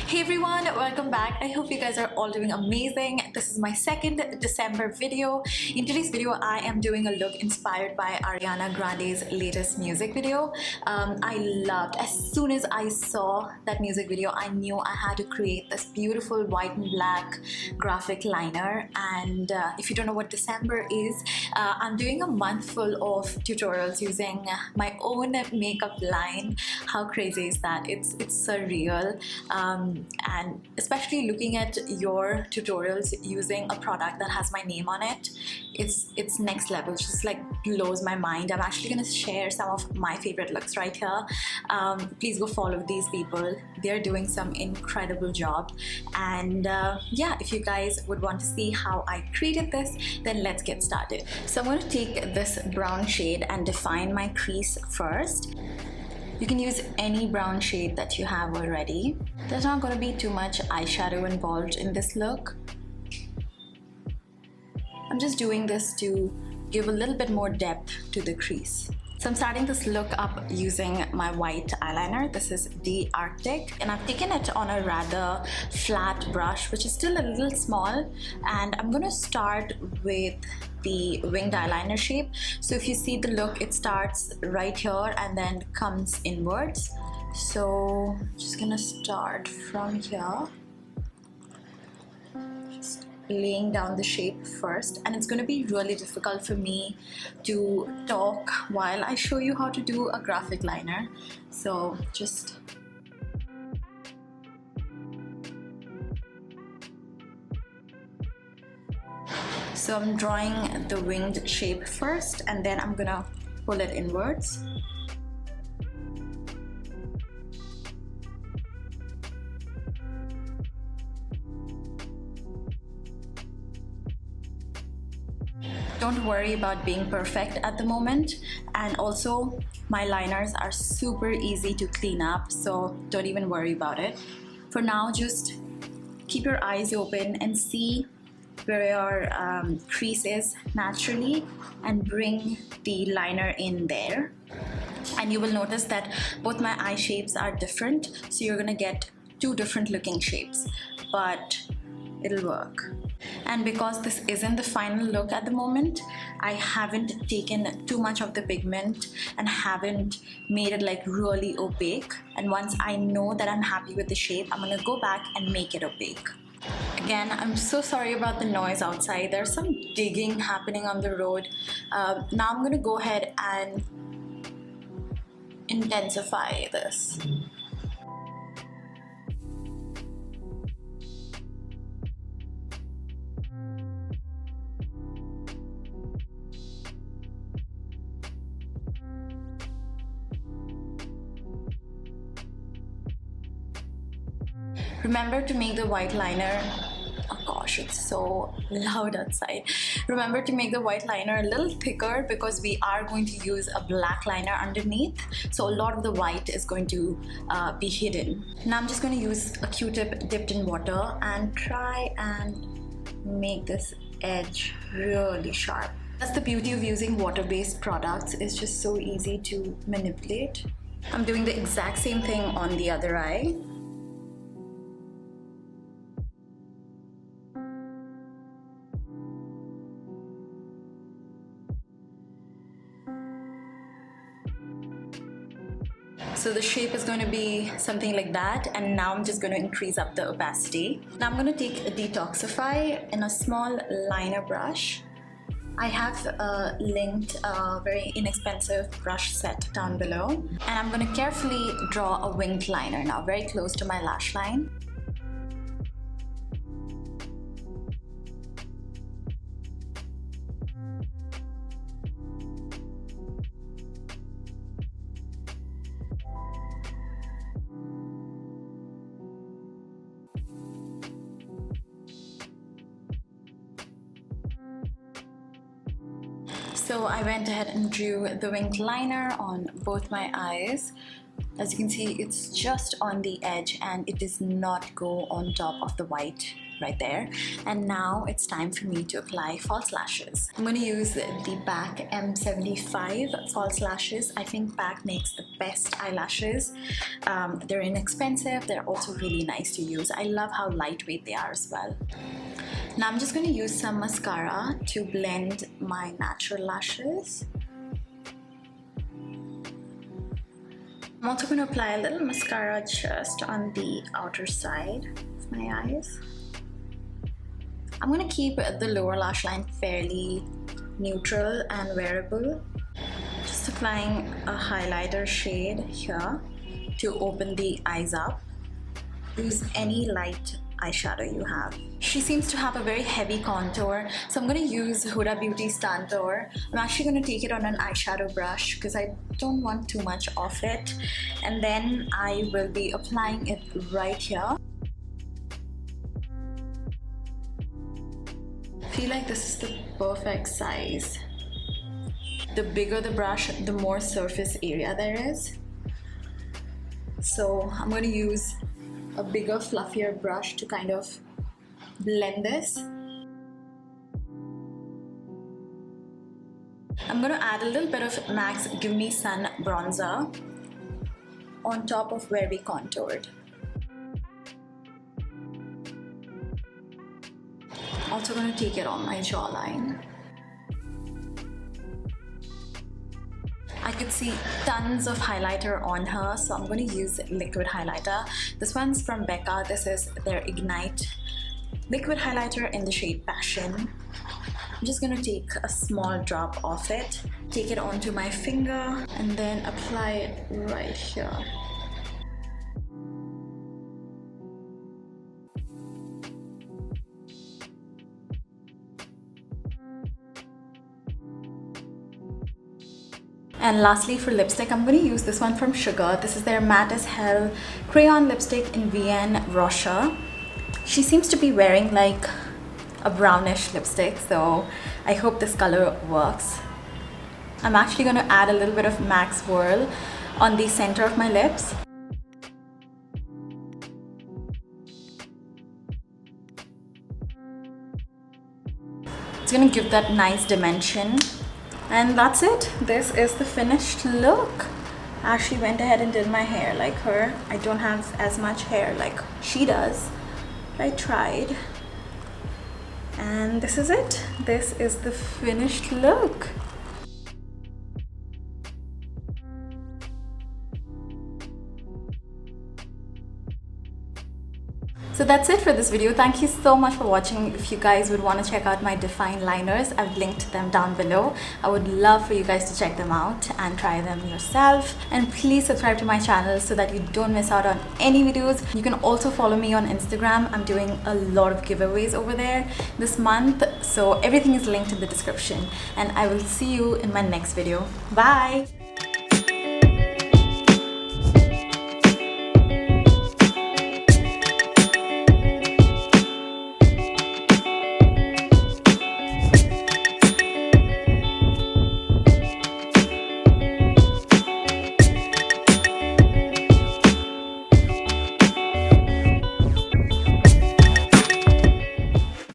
Hey everyone, welcome back. I hope you guys are all doing amazing. This is my second December video. In today's video, I am doing a look inspired by Ariana Grande's latest music video. I loved, as soon as I saw that music video, I knew I had to create this beautiful white and black graphic liner. And if you don't know what December is, I'm doing a month full of tutorials using my own makeup line. How crazy is that? It's surreal. And especially looking at your tutorials using a product that has my name on it, it's next level. It just like blows my mind. I'm actually going to share some of my favorite looks right here. Please go follow these people. They're doing some incredible job. And yeah, if you guys would want to see how I created this, then let's get started. So I'm going to take this brown shade and define my crease first. You can use any brown shade that you have already. There's not going to be too much eyeshadow involved in this look. I'm just doing this to give a little bit more depth to the crease. So I'm starting this look up using my white eyeliner. This is the Arctic, and I've taken it on a rather flat brush, which is still a little small, and I'm going to start with the winged eyeliner shape. So if you see the look, it starts right here and then comes inwards. So just gonna start from here, just laying down the shape first. And it's going to be really difficult for me to talk while I show you how to do a graphic liner, so just so I'm drawing the winged shape first, and then I'm gonna pull it inwards. Don't worry about being perfect at the moment, and also my liners are super easy to clean up, so don't even worry about it. For now, just keep your eyes open and see where your crease is naturally and bring the liner in there. And you will notice that both my eye shapes are different, so you're gonna get two different looking shapes, but it'll work. And because this isn't the final look at the moment, I haven't taken too much of the pigment and haven't made it like really opaque. And once I know that I'm happy with the shape, I'm gonna go back and make it opaque. Again, I'm so sorry about the noise outside. There's some digging happening on the road. Now I'm gonna go ahead and intensify this. Remember to make the white liner, oh gosh, it's so loud outside. Remember to make the white liner a little thicker because we are going to use a black liner underneath. So a lot of the white is going to be hidden. Now I'm just going to use a Q-tip dipped in water and try and make this edge really sharp. That's the beauty of using water-based products. It's just so easy to manipulate. I'm doing the exact same thing on the other eye. So the shape is going to be something like that, and now I'm just going to increase up the opacity. Now I'm going to take a detoxify in a small liner brush. I have linked a very inexpensive brush set down below, and I'm going to carefully draw a winged liner now, very close to my lash line. So I went ahead and drew the winged liner on both my eyes. As you can see, it's just on the edge and it does not go on top of the white right there. And now it's time for me to apply false lashes. I'm going to use the M.A.C M75 false lashes. I think M.A.C makes the best eyelashes. They're inexpensive, they're also really nice to use. I love how lightweight they are as well. Now I'm just going to use some mascara to blend my natural lashes. I'm also going to apply a little mascara just on the outer side of my eyes. I'm going to keep the lower lash line fairly neutral and wearable. Just applying a highlighter shade here to open the eyes up. Use any light eyeshadow you have. She seems to have a very heavy contour, so I'm going to use Huda Beauty's Tantour. I'm actually going to take it on an eyeshadow brush because I don't want too much of it, and then I will be applying it right here. I feel like this is the perfect size. The bigger the brush, the more surface area there is. So I'm going to use a bigger, fluffier brush to kind of blend this. I'm going to add a little bit of M.A.C Give Me Sun bronzer on top of where we contoured. Also going to take it on my jawline. I could see tons of highlighter on her, so I'm going to use liquid highlighter. This one's from Becca. This is their Ignite liquid highlighter in the shade Passion. I'm just going to take a small drop of it, take it onto my finger, and then apply it right here. And lastly, for lipstick, I'm going to use this one from Sugar. This is their Matte as Hell Crayon Lipstick in Vienne Rocha. She seems to be wearing like a brownish lipstick, so I hope this color works. I'm actually going to add a little bit of M.A.C Whirl on the center of my lips. It's going to give that nice dimension. And that's it. This is the finished look. I actually went ahead and did my hair like her. I don't have as much hair like she does. I tried. And this is it. This is the finished look. So that's it for this video. Thank you so much for watching. If you guys would want to check out my Define liners, I've linked them down below. I would love for you guys to check them out and try them yourself. And please subscribe to my channel so that you don't miss out on any videos. You can also follow me on Instagram. I'm doing a lot of giveaways over there this month. So everything is linked in the description. And I will see you in my next video. Bye!